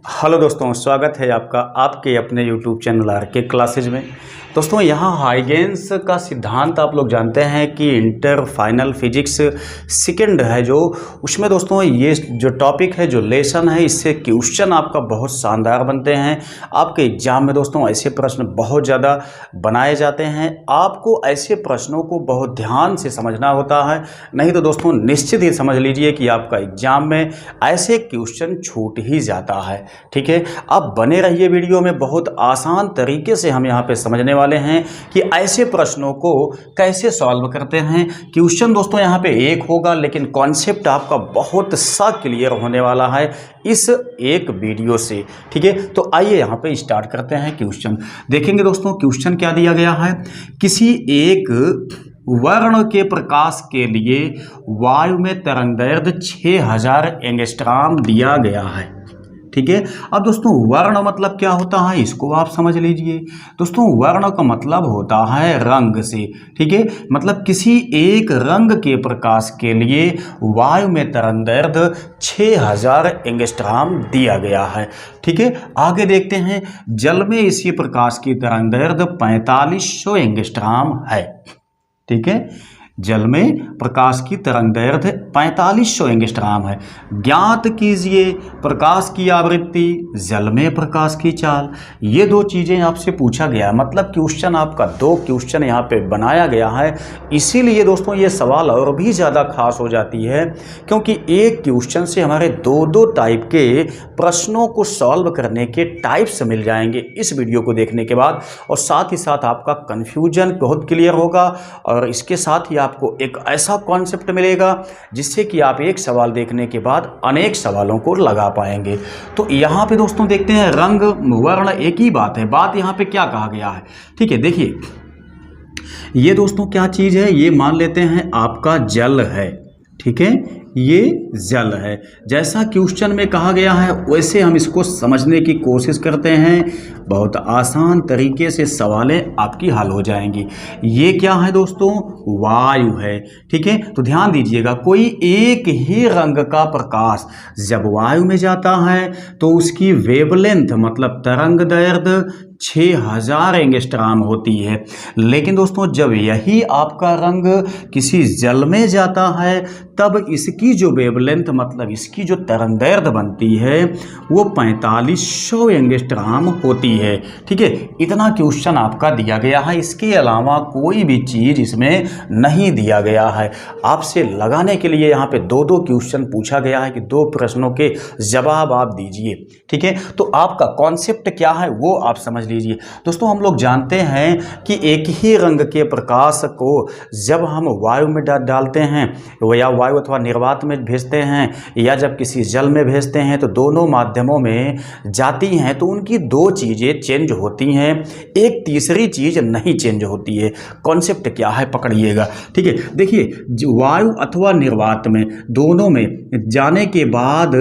Hello दोस्तों, स्वागत है आपका आपके अपने यूट्यूब चैनल आरके क्लासेज में। दोस्तों, यहाँ हाइगेंस का सिद्धांत आप लोग जानते हैं कि इंटर फाइनल फिजिक्स सेकंड है जो उसमें दोस्तों ये जो टॉपिक है, जो लेसन है, इससे क्वेश्चन आपका बहुत शानदार बनते हैं। आपके एग्जाम में दोस्तों ऐसे प्रश्न बहुत ज़्यादा बनाए जाते हैं। आपको ऐसे प्रश्नों को बहुत ध्यान से समझना होता है, नहीं तो दोस्तों निश्चित ही समझ लीजिए कि आपका एग्जाम में ऐसे क्वेश्चन छूट ही जाता है। ठीक है, आप बने रहिए वीडियो में। बहुत आसान तरीके से हम यहाँ पे समझने वाले हैं कि ऐसे प्रश्नों को कैसे सॉल्व करते हैं। क्वेश्चन दोस्तों यहाँ पे एक होगा, लेकिन कॉन्सेप्ट आपका बहुत सा क्लियर होने वाला है इस एक वीडियो से। ठीक है, तो आइए यहाँ पे स्टार्ट करते हैं। क्वेश्चन देखेंगे दोस्तों। क्वेश्चन क्या दिया गया है, किसी एक वर्ण के प्रकाश के लिए वायु में तरंगदैर्घ्य 6000 एंगस्ट्रॉम दिया गया है। ठीक है, अब दोस्तों वर्ण मतलब क्या होता है, इसको आप समझ लीजिए। दोस्तों वर्ण का मतलब होता है रंग से। ठीक है, मतलब किसी एक रंग के प्रकाश के लिए वायु में तरंगदैर्घ्य 6000 एंगस्ट्रॉम दिया गया है। ठीक है, आगे देखते हैं। जल में इसी प्रकाश की तरंगदैर्घ्य 4500 एंगस्ट्रॉम है। ठीक है, जल में प्रकाश की तरंगदैर्घ्य 4500 एंगस्ट्रॉम है। ज्ञात कीजिए प्रकाश की आवृत्ति, जल में प्रकाश की चाल। ये दो चीज़ें आपसे पूछा गया है, मतलब क्वेश्चन आपका दो क्वेश्चन यहाँ पे बनाया गया है। इसीलिए दोस्तों ये सवाल और भी ज़्यादा खास हो जाती है, क्योंकि एक क्वेश्चन से हमारे दो दो टाइप के प्रश्नों को सॉल्व करने के टाइप्स मिल जाएंगे इस वीडियो को देखने के बाद। और साथ ही साथ आपका कन्फ्यूजन बहुत क्लियर होगा, और इसके साथ ही आपको एक ऐसा कॉन्सेप्ट मिलेगा जिससे कि आप एक सवाल देखने के बाद अनेक सवालों को लगा पाएंगे। तो यहाँ पे दोस्तों देखते हैं, रंग वर्ण एक ही बात है। बात यहाँ पे क्या कहा गया है, ठीक है, देखिए ये दोस्तों क्या चीज़ है, ये मान लेते हैं आपका जल है। ठीक है, ये जल है। जैसा क्वेश्चन में कहा गया है वैसे हम इसको समझने की कोशिश करते हैं। बहुत आसान तरीके से सवालें आपकी हल हो जाएंगी। ये क्या है दोस्तों, वायु है। ठीक है, तो ध्यान दीजिएगा, कोई एक ही रंग का प्रकाश जब वायु में जाता है तो उसकी वेवलेंथ मतलब तरंगदैर्घ्य 6000 एंगस्ट्रॉम होती है। लेकिन दोस्तों जब यही आपका रंग किसी जल में जाता है तब इसकी जो वेवलेंथ मतलब इसकी जो तरंगदैर्घ्य बनती है वो 4500 एंगस्ट्रॉम होती है। ठीक है, इतना क्वेश्चन आपका दिया गया है। इसके अलावा कोई भी चीज़ इसमें नहीं दिया गया है। आपसे लगाने के लिए यहाँ पे दो दो क्वेश्चन पूछा गया है कि दो प्रश्नों के जवाब आप दीजिए। ठीक है, तो आपका कॉन्सेप्ट क्या है वो आप समझ लीजिए। दोस्तों हम लोग जानते हैं कि एक ही रंग के प्रकाश को जब हम वायु में डालते हैं या वायु अथवा निर्वात में भेजते हैं या जब किसी जल में भेजते हैं तो दोनों माध्यमों में जाती हैं तो उनकी दो चीज़ें चेंज होती हैं, एक तीसरी चीज़ नहीं चेंज होती है। कॉन्सेप्ट क्या है पकड़िएगा। ठीक है, देखिए वायु अथवा निर्वात में दोनों में जाने के बाद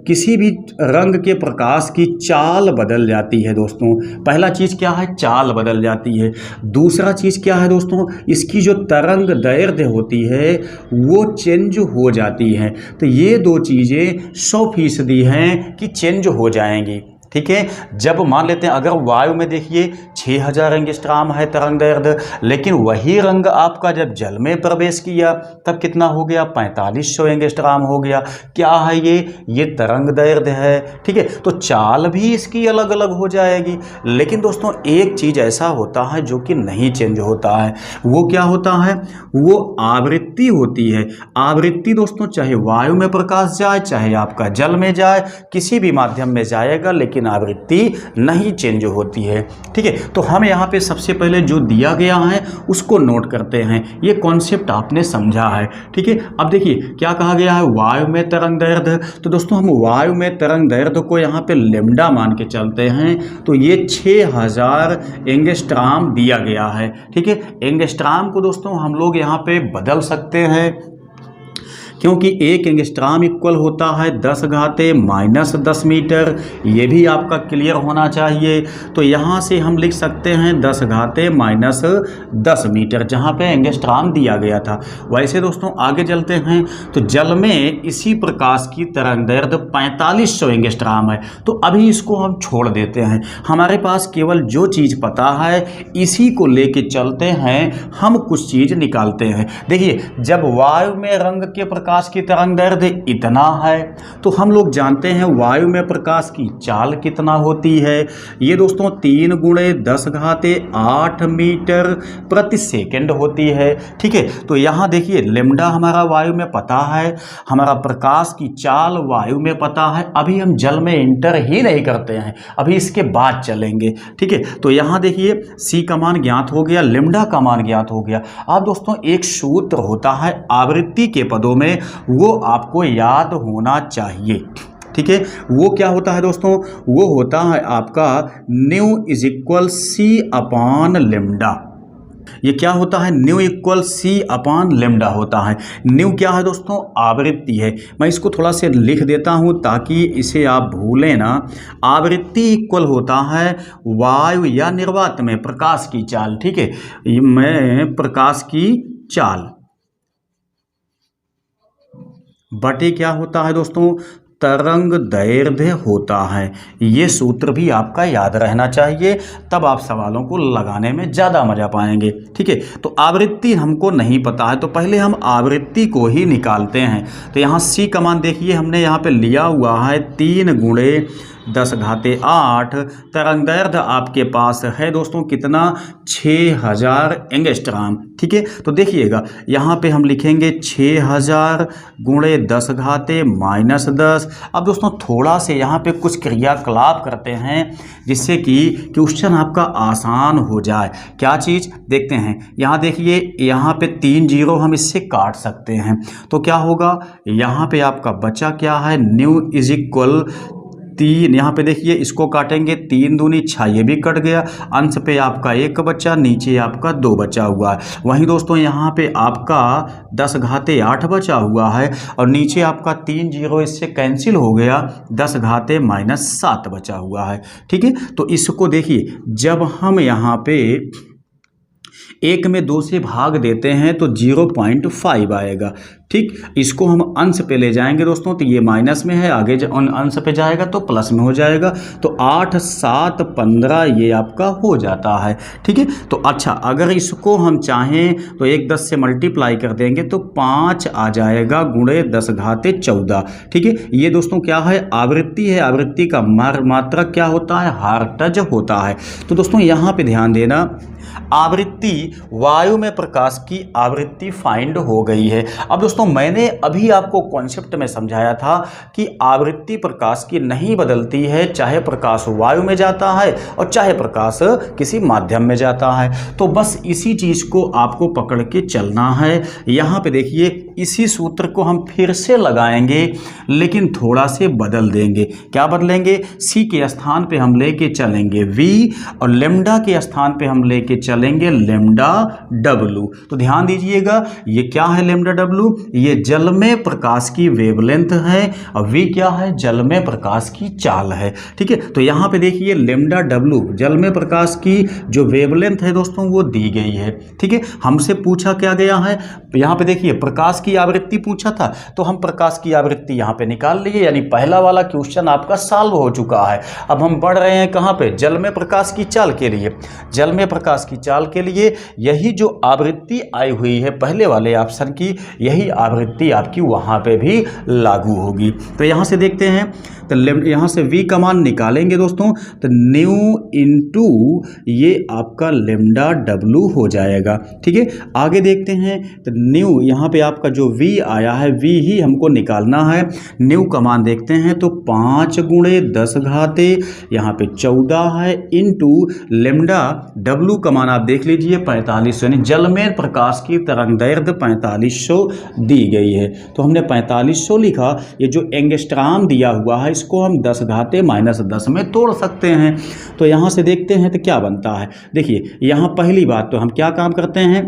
किसी भी रंग के प्रकाश की चाल बदल जाती है। दोस्तों पहला चीज़ क्या है, चाल बदल जाती है। दूसरा चीज़ क्या है दोस्तों, इसकी जो तरंग दैर्घ्य होती है वो चेंज हो जाती है। तो ये दो चीज़ें 100% हैं कि चेंज हो जाएंगी। ठीक है, जब मान लेते हैं अगर वायु में देखिए 6000 एंगस्ट्रॉम है तरंगदैर्घ्य, लेकिन वही रंग आपका जब जल में प्रवेश किया तब कितना हो गया, 4500 एंगस्ट्रॉम हो गया। क्या है ये तरंगदैर्घ्य है। ठीक है, तो चाल भी इसकी अलग अलग हो जाएगी। लेकिन दोस्तों एक चीज़ ऐसा होता है जो कि नहीं चेंज होता है, वो क्या होता है, वो आवृत्ति होती है। आवृत्ति दोस्तों चाहे वायु में प्रकाश जाए चाहे आपका जल में जाए, किसी भी माध्यम में जाएगा, लेकिन आवृत्ति नहीं चेंज होती है। ठीक है, तो हम यहाँ पे सबसे पहले जो दिया गया है उसको नोट करते हैं। ये कॉन्सेप्ट आपने समझा है। ठीक है, अब देखिए क्या कहा गया है, वायु में तरंगदैर्घ्य। तो दोस्तों हम वायु में तरंगदैर्घ्य को यहाँ पे लैम्डा मान के चलते हैं, तो ये 6000 एंगस्ट्रॉम दिया गया है। ठीक है, एंगस्ट्रॉम को दोस्तों हम लोग यहाँ पे बदल सकते हैं क्योंकि 1 एंगस्ट्राम इक्वल होता है 10 घाते माइनस 10 मीटर। ये भी आपका क्लियर होना चाहिए। तो यहाँ से हम लिख सकते हैं 10 घाते माइनस 10 मीटर, जहाँ पे एंगस्ट्राम दिया गया था। वैसे दोस्तों आगे चलते हैं तो जल में इसी प्रकाश की तरंगदैर्ध्य 4500 एंगस्ट्राम है। तो अभी इसको हम छोड़ देते हैं, हमारे पास केवल जो चीज़ पता है इसी को लेके चलते हैं, हम कुछ चीज़ निकालते हैं। देखिए, जब वायु में रंग के प्रकाश की तरंगदैर्ध्य इतना है तो हम लोग जानते हैं वायु में प्रकाश की चाल कितना होती है। ये दोस्तों 3 गुणे 10 घाते 8 मीटर प्रति सेकंड होती है। ठीक है, तो यहाँ देखिए लेमडा हमारा वायु में पता है, हमारा प्रकाश की चाल वायु में पता है। अभी हम जल में इंटर ही नहीं करते हैं, अभी इसके बाद चलेंगे। ठीक है, तो यहाँ देखिए सी का मान ज्ञात हो गया, लेमडा का मान ज्ञात हो गया। अब दोस्तों एक सूत्र होता है आवृत्ति के पदों में, वो आपको याद होना चाहिए। ठीक है, वो क्या होता है दोस्तों? वो होता है आपका nu is equal c upon lambda. ये क्या होता है? Nu equal c upon lambda होता है। न्यू क्या है दोस्तों? आवृत्ति है। मैं इसको थोड़ा से लिख देता हूं ताकि इसे आप भूलें ना। आवृत्ति इक्वल होता है वायु या निर्वात में प्रकाश की चाल। ठीक है, मैं प्रकाश की चाल बटे क्या होता है दोस्तों? तरंग दैर्ध्य होता है। ये सूत्र भी आपका याद रहना चाहिए, तब आप सवालों को लगाने में ज़्यादा मजा पाएंगे। ठीक है, तो आवृत्ति हमको नहीं पता है तो पहले हम आवृत्ति को ही निकालते हैं। तो यहाँ सी का मान देखिए हमने यहाँ पे लिया हुआ है 3 गुणे 10 घाते 8। तरंगदैर्ध्य आपके पास है दोस्तों कितना? 6000 एंगस्ट्राम। ठीक है, तो देखिएगा यहाँ पे हम लिखेंगे 6000 गुणे 10 घाते माइनस 10। अब दोस्तों थोड़ा से यहाँ पे कुछ क्रियाकलाप करते हैं जिससे कि क्वेश्चन आपका आसान हो जाए। क्या चीज़ देखते हैं? यहाँ देखिए, यहाँ पे 3 जीरो हम इससे काट सकते हैं, तो क्या होगा? यहाँ पे आपका बचा क्या है? New is equal 3। यहाँ पे देखिए इसको काटेंगे 3 दूनी 6, ये भी कट गया। अंश पे आपका 1 बचा, नीचे आपका 2 बचा हुआ है। वहीं दोस्तों यहाँ पे आपका 10 घाते 8 बचा हुआ है और नीचे आपका 3 जीरो इससे कैंसिल हो गया, 10 घाते माइनस 7 बचा हुआ है। ठीक है, तो इसको देखिए जब हम यहाँ पे 1 में 2 से भाग देते हैं तो 0.5 आएगा। ठीक, इसको हम अंश पे ले जाएंगे दोस्तों तो ये माइनस में है, आगे अंश पे जाएगा तो प्लस में हो जाएगा। तो 8 7 15 ये आपका हो जाता है। ठीक है, तो अच्छा अगर इसको हम चाहें तो 1 10 से मल्टीप्लाई कर देंगे तो 5 आ जाएगा गुणे 10 घाते 14। ठीक है, ये दोस्तों क्या है? आवृत्ति है। आवृत्ति का मात्रक क्या होता है? हर्ट्ज होता है। तो दोस्तों यहाँ पे ध्यान देना, आवृत्ति वायु में प्रकाश की आवृत्ति फाइंड हो गई है। अब दोस्तों मैंने अभी आपको कॉन्सेप्ट में समझाया था कि आवृत्ति प्रकाश की नहीं बदलती है, चाहे प्रकाश वायु में जाता है और चाहे प्रकाश किसी माध्यम में जाता है। तो बस इसी चीज को आपको पकड़ के चलना है। यहाँ पे देखिए इसी सूत्र को हम फिर से लगाएंगे लेकिन थोड़ा से बदल देंगे। क्या बदलेंगे? सी के स्थान पे हम लेके चलेंगे वी और लेमडा के स्थान पे हम लेके चलेंगे लेमडा डब्लू। तो ध्यान दीजिएगा ये क्या है? लेमडा डब्लू ये जल में प्रकाश की वेवलेंथ है और वी क्या है? जल में प्रकाश की चाल है। ठीक है, तो यहाँ पे देखिए लेमडा डब्लू जल में प्रकाश की जो वेवलेंथ है दोस्तों वो दी गई है। ठीक है, हमसे पूछा क्या गया है? यहाँ पे देखिए प्रकाश की आवृत्ति पूछा था तो हम प्रकाश की आवृत्ति यहाँ पे निकाल लिए, यानी पहला वाला क्वेश्चन आपका सॉल्व हो चुका है। अब हम बढ़ रहे हैं कहाँ पे? जल में प्रकाश की चाल के लिए। जल में प्रकाश की चाल के लिए यही जो आवृत्ति आई हुई है पहले वाले ऑप्शन की, यही आवृत्ति आपकी वहां पे भी लागू होगी। तो यहां से देखते हैं तो यहां से v का मान निकालेंगे दोस्तों तो न्यू इनटू ये आपका लेमडा w हो जाएगा। ठीक है, आगे देखते हैं तो न्यू यहाँ पे आपका जो v आया है v ही हमको निकालना है। न्यू का मान देखते हैं तो 5 गुणे 10 घाते यहाँ पे 14 है इनटू लेमडा w का मान आप देख लीजिए 4500, यानी जल में प्रकाश की तरंगदैर्ध्य 4500 दी गई है। तो हमने 4500 लिखा। ये जो एंगस्ट्राम दिया हुआ है इसको हम 10 घाते माइनस 10 में तोड़ सकते हैं। तो यहाँ से देखते हैं तो क्या बनता है। देखिए यहाँ पहली बात तो हम क्या काम करते हैं,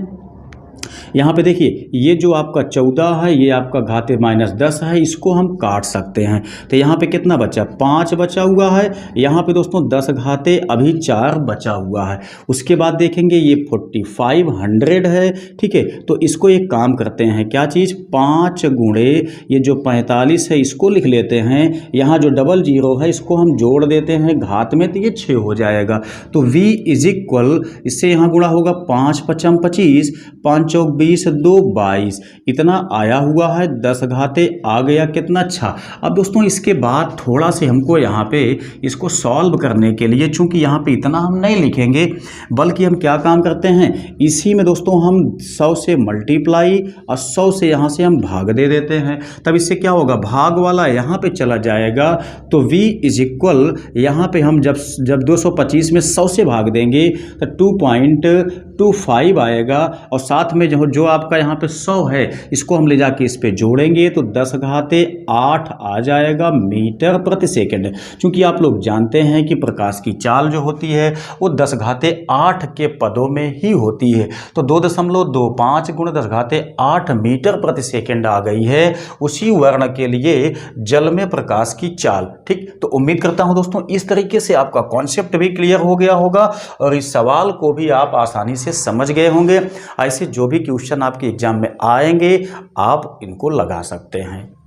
यहाँ पे देखिए ये जो आपका 14 है ये आपका घाते -10 है, इसको हम काट सकते हैं। तो यहाँ पे कितना बचा, 5 बचा हुआ है। यहाँ पे दोस्तों 10 घाते अभी 4 बचा हुआ है। उसके बाद देखेंगे ये 4500 है, ठीक है। तो इसको एक काम करते हैं, क्या चीज़, 5 गुणे ये जो 45 है इसको लिख लेते हैं। यहाँ जो डबल जीरो है इसको हम जोड़ देते हैं घात में, तो ये 6 हो जाएगा। तो v इज इक्वल, इससे यहाँ गुणा होगा 5 पचम 25, 5 चौक 20, 2 22, इतना आया हुआ है। 10 घाते आ गया कितना, 6। अब दोस्तों इसके बाद थोड़ा से हमको यहाँ पे इसको सॉल्व करने के लिए, चूंकि यहाँ पे इतना हम नहीं लिखेंगे, बल्कि हम क्या काम करते हैं, इसी में दोस्तों हम 100 से मल्टीप्लाई और 100 से यहाँ से हम भाग दे देते हैं। तब इससे क्या होगा, भाग वाला यहाँ पे चला जाएगा। तो v इज इक्वल, यहाँ पे हम जब 225 में 100 से भाग देंगे तो 2.25 आएगा, और साथ में जो आपका यहाँ पे 100 है इसको हम ले जाके इस पे जोड़ेंगे तो 10 घाते 8 आ जाएगा मीटर प्रति सेकंड। क्योंकि आप लोग जानते हैं कि प्रकाश की चाल जो होती है वो 10 घाते 8 के पदों में ही होती है। तो 2.25 गुणे 10 घाते 8 मीटर प्रति सेकंड आ गई है उसी वर्ण के लिए जल में प्रकाश की चाल। ठीक, तो उम्मीद करता हूं दोस्तों इस तरीके से आपका कॉन्सेप्ट भी क्लियर हो गया होगा और इस सवाल को भी आप आसानी से समझ गए होंगे। ऐसे जो भी क्वेश्चन आपके एग्जाम में आएंगे आप इनको लगा सकते हैं।